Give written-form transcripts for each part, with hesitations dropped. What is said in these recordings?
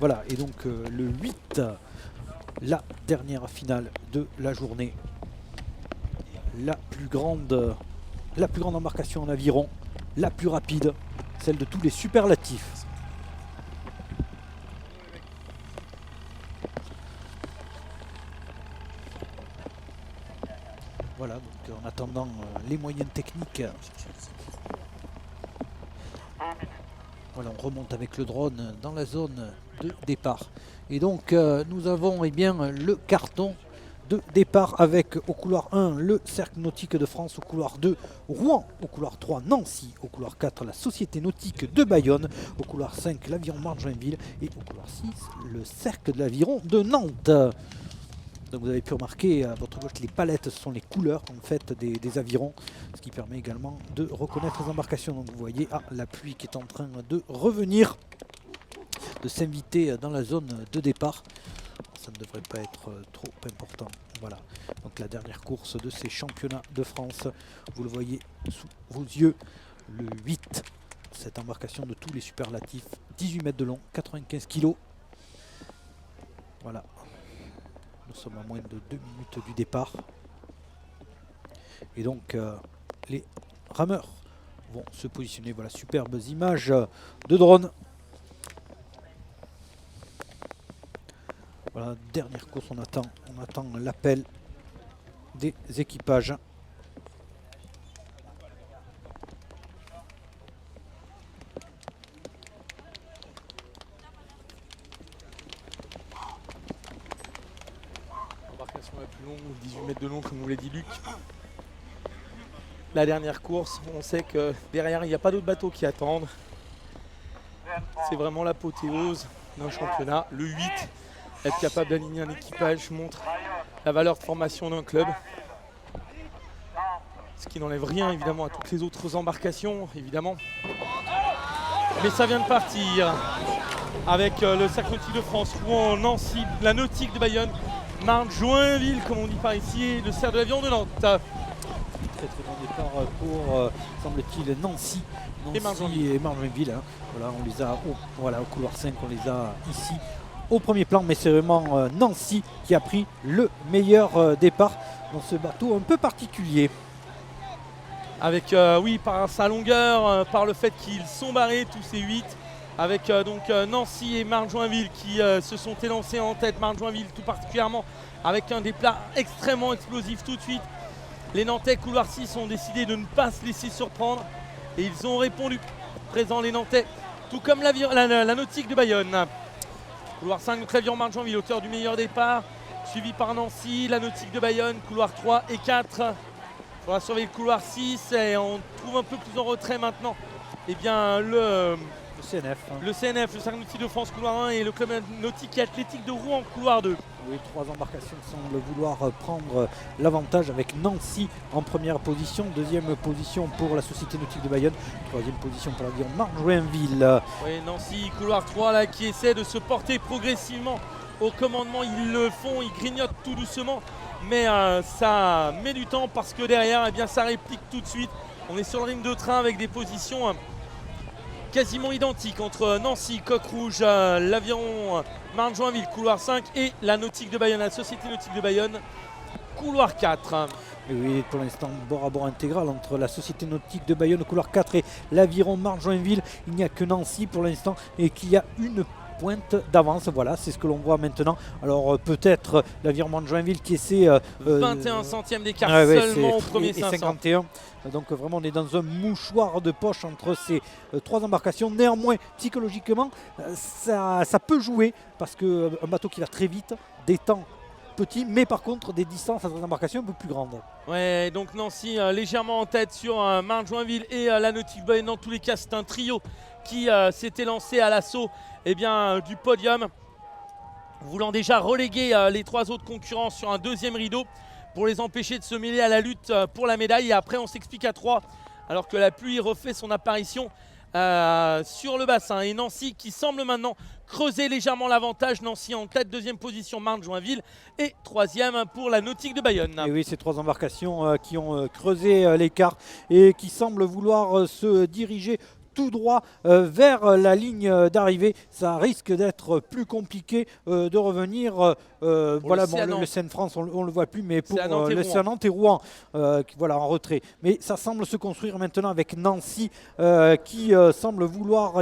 Voilà, et donc le 8, la dernière finale de la journée. La plus grande embarcation en aviron, la plus rapide, celle de tous les superlatifs. Voilà, donc en attendant les moyennes techniques, voilà, on remonte avec le drone dans la zone de départ. Et donc nous avons bien le carton de départ avec au couloir 1 le Cercle Nautique de France, au couloir 2 Rouen, au couloir 3 Nancy, au couloir 4 la Société Nautique de Bayonne, au couloir 5 l'Aviron Marjoinville et au couloir 6 le Cercle de l'Aviron de Nantes. Donc vous avez pu remarquer à votre gauche, les palettes ce sont les couleurs en fait des avirons, ce qui permet également de reconnaître les embarcations. Donc vous voyez la pluie qui est en train de revenir, de s'inviter dans la zone de départ. Ça ne devrait pas être trop important. Voilà, donc la dernière course de ces championnats de France, vous le voyez sous vos yeux, le 8, cette embarcation de tous les superlatifs, 18 mètres de long, 95 kg. Voilà. Nous sommes à moins de 2 minutes du départ. Et donc les rameurs vont se positionner. Voilà, superbes images de drone. Voilà, dernière course, on attend l'appel des équipages. L'embarcation la plus longue, 18 mètres de long comme vous l'a dit Luc. La dernière course, on sait que derrière il n'y a pas d'autres bateaux qui attendent. C'est vraiment l'apothéose d'un championnat. Le 8, être capable d'aligner un équipage montre la valeur de formation d'un club. Ce qui n'enlève rien évidemment à toutes les autres embarcations, évidemment. Mais ça vient de partir avec le Cercle Nautique de France, Rouen, Nancy, la Nautique de Bayonne, Marne, Joinville, comme on dit par ici, et le Cercle de l'Aviron de Nantes. Très très bon départ pour, semble-t-il, Nancy et Marjoinville. Hein. Voilà, on les a au couloir 5, on les a ici au premier plan, mais c'est vraiment Nancy qui a pris le meilleur départ dans ce bateau un peu particulier. Avec, oui, par sa longueur, par le fait qu'ils sont barrés tous ces 8, avec donc Nancy et Marne-Joinville qui se sont élancés en tête. Marne-Joinville tout particulièrement avec un départ extrêmement explosif tout de suite. Les Nantais couloir 6 ont décidé de ne pas se laisser surprendre et ils ont répondu présent les Nantais, tout comme la Nautique de Bayonne. Couloir 5 de l'Aviron Marne-Joinville, auteur du meilleur départ, suivi par Nancy, la Nautique de Bayonne, couloir 3 et 4. On va surveiller le couloir 6 et on trouve un peu plus en retrait maintenant bien, le CNF. Le CNF, le Cercle Nautique de France couloir 1 et le Club Nautique et Athlétique de Rouen couloir 2. Oui, 3 embarcations semblent vouloir prendre l'avantage avec Nancy en première position, deuxième position pour la Société Nautique de Bayonne, troisième position pour l'Aviron Marjoinville. Oui, Nancy couloir 3 là qui essaie de se porter progressivement au commandement, ils le font, ils grignotent tout doucement. Mais ça met du temps parce que derrière, eh bien, ça réplique tout de suite. On est sur le ring de train avec des positions quasiment identiques entre Nancy, Coq Rouge, l'Aviron Marne-Joinville, couloir 5 et la Nautique de Bayonne, la Société Nautique de Bayonne, couloir 4. Et oui, pour l'instant, bord à bord intégral entre la Société Nautique de Bayonne, couloir 4 et l'Aviron Marne-Joinville. Il n'y a que Nancy pour l'instant et qu'il y a une pointe d'avance, voilà, c'est ce que l'on voit maintenant. Alors peut-être l'Aviron Marne-Joinville qui essaie 21 centièmes d'écart seulement au premier 500. 51. Donc vraiment on est dans un mouchoir de poche entre ces 3 embarcations. Néanmoins, psychologiquement, ça peut jouer parce qu'un bateau qui va très vite, des temps petits, mais par contre des distances entre les embarcations un peu plus grandes. Ouais, donc Nancy légèrement en tête sur Marne-Joinville et la Nautique Bayonne. Dans tous les cas, c'est un trio qui s'était lancé à l'assaut du podium, voulant déjà reléguer les 3 autres concurrents sur un deuxième rideau pour les empêcher de se mêler à la lutte pour la médaille. Et après on s'explique à 3 alors que la pluie refait son apparition sur le bassin. Et Nancy qui semble maintenant creuser légèrement l'avantage. Nancy en tête, deuxième position Marne-Joinville et troisième pour la Nautique de Bayonne. Et oui, ces 3 embarcations qui ont creusé l'écart et qui semblent vouloir se diriger tout droit vers la ligne d'arrivée. Ça risque d'être plus compliqué de revenir. Voilà, le Seine-France, on ne le voit plus, mais pour le Nantes et Rouen, voilà, en retrait. Mais ça semble se construire maintenant avec Nancy qui semble vouloir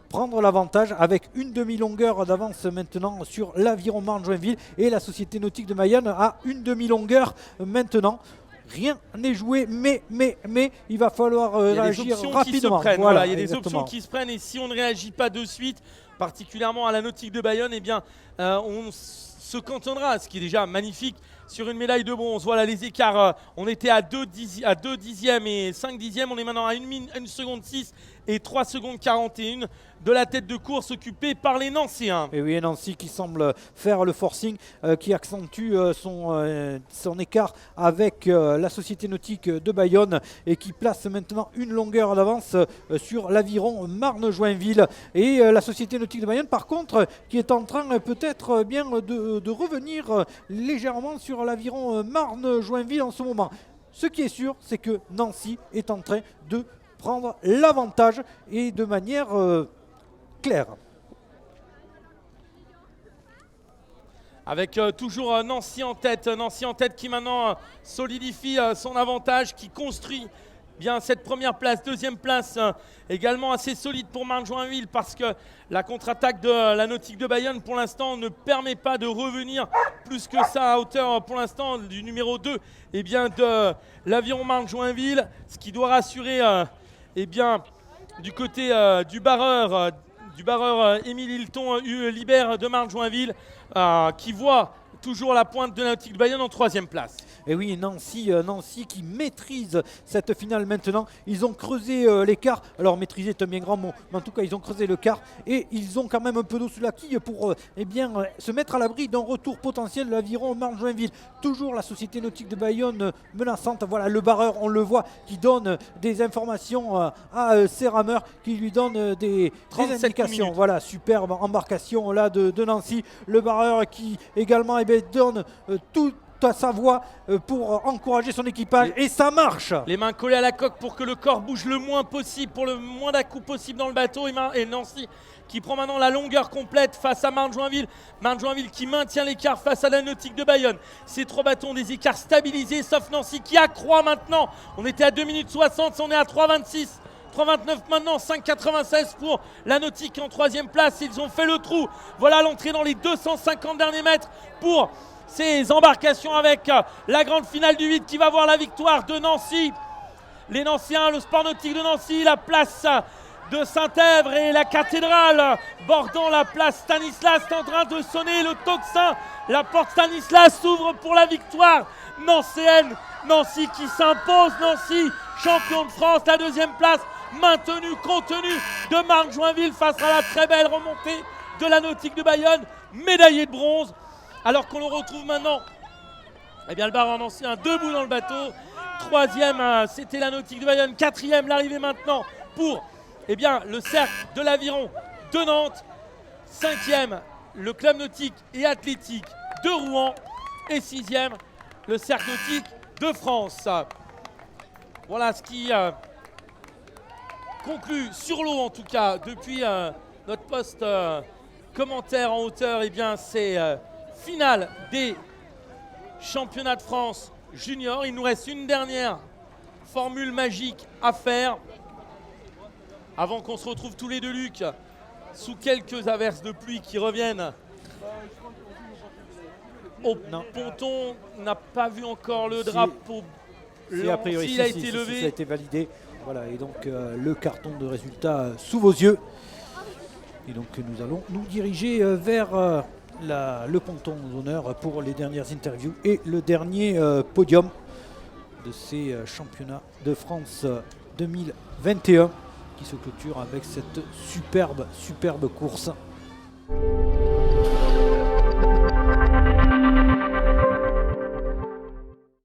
prendre l'avantage avec une demi-longueur d'avance maintenant sur l'Aviron Marne-Joinville, et la Société Nautique de Mayenne a une demi-longueur maintenant. Rien n'est joué, mais il va falloir réagir rapidement. Voilà, il y a des options qui se prennent, et si on ne réagit pas de suite, particulièrement à la Nautique de Bayonne, eh bien, on se cantonnera, ce qui est déjà magnifique, sur une médaille de bronze. Voilà les écarts, on était à 2 dixièmes et 5 dixièmes, on est maintenant à 1 seconde 6 et 3 secondes 41 de la tête de course occupée par les Nancéens. Et oui, Nancy qui semble faire le forcing, qui accentue son écart avec la Société Nautique de Bayonne, et qui place maintenant une longueur d'avance sur l'Aviron Marne-Joinville. Et la Société Nautique de Bayonne, par contre, qui est en train peut-être bien de revenir légèrement sur l'Aviron Marne-Joinville en ce moment. Ce qui est sûr, c'est que Nancy est en train de prendre l'avantage, et de manière claire. Avec toujours Nancy en tête qui maintenant solidifie son avantage, qui construit bien cette première place. Deuxième place également assez solide pour Marne-Joinville, parce que la contre-attaque de la Nautique de Bayonne pour l'instant ne permet pas de revenir plus que ça à hauteur pour l'instant du numéro 2 et bien de l'Aviron Marne-Joinville, ce qui doit rassurer du côté du barreur Émile Hilton, Libère de Marne-Joinville, qui voit toujours la pointe de la Nautique de Bayonne en troisième place. Et oui, Nancy qui maîtrise cette finale maintenant. Ils ont creusé l'écart. Alors maîtriser est un bien grand mot, mais en tout cas ils ont creusé l'écart, et ils ont quand même un peu d'eau sous la quille pour se mettre à l'abri d'un retour potentiel de l'Aviron Marne-Joinville. Toujours la Société Nautique de Bayonne menaçante. Voilà le barreur, on le voit, qui donne des informations à ses rameurs, qui lui donne des indications. Minutes. Voilà, superbe embarcation là de Nancy. Le barreur qui également donne tout à sa voix pour encourager son équipage, et ça marche. Les mains collées à la coque pour que le corps bouge le moins possible, pour le moins d'à-coups possible dans le bateau, et Nancy qui prend maintenant la longueur complète face à Marne-Joinville. Marne-Joinville qui maintient l'écart face à la Nautique de Bayonne. Ces trois bateaux ont des écarts stabilisés, sauf Nancy qui accroît maintenant. On était à 2 minutes 60, on est à 3,26. 3,29 maintenant, 5,96 pour la Nautique en troisième place. Ils ont fait le trou. Voilà l'entrée dans les 250 derniers mètres pour ces embarcations, avec la grande finale du 8 qui va voir la victoire de Nancy. Les Nancéens, le sport nautique de Nancy, la place de Saint-Èvre et la cathédrale bordant la place Stanislas est en train de sonner le tocsin. La porte Stanislas s'ouvre pour la victoire nancéenne. Nancy qui s'impose, Nancy champion de France, la deuxième place maintenue, contenue de Marne-Joinville face à la très belle remontée de la Nautique de Bayonne, médaillé de bronze. Alors qu'on le retrouve maintenant, le barreur nancéen debout dans le bateau. Troisième, c'était la Nautique de Bayonne. Quatrième, l'arrivée maintenant pour le cercle de l'Aviron de Nantes. Cinquième, le club nautique et athlétique de Rouen. Et sixième, le cercle nautique de France. Voilà ce qui conclut sur l'eau, en tout cas, depuis notre poste commentaire en hauteur. C'est finale des championnats de France junior. Il nous reste une dernière formule magique à faire avant qu'on se retrouve tous les deux, Luc, sous quelques averses de pluie qui reviennent au ponton. On n'a pas vu encore le drapeau blanc. A priori, il a été levé. Ça a été validé. Voilà, et donc le carton de résultat sous vos yeux. Et donc nous allons nous diriger vers le ponton d'honneur pour les dernières interviews et le dernier podium de ces championnats de France 2021 qui se clôture avec cette superbe course.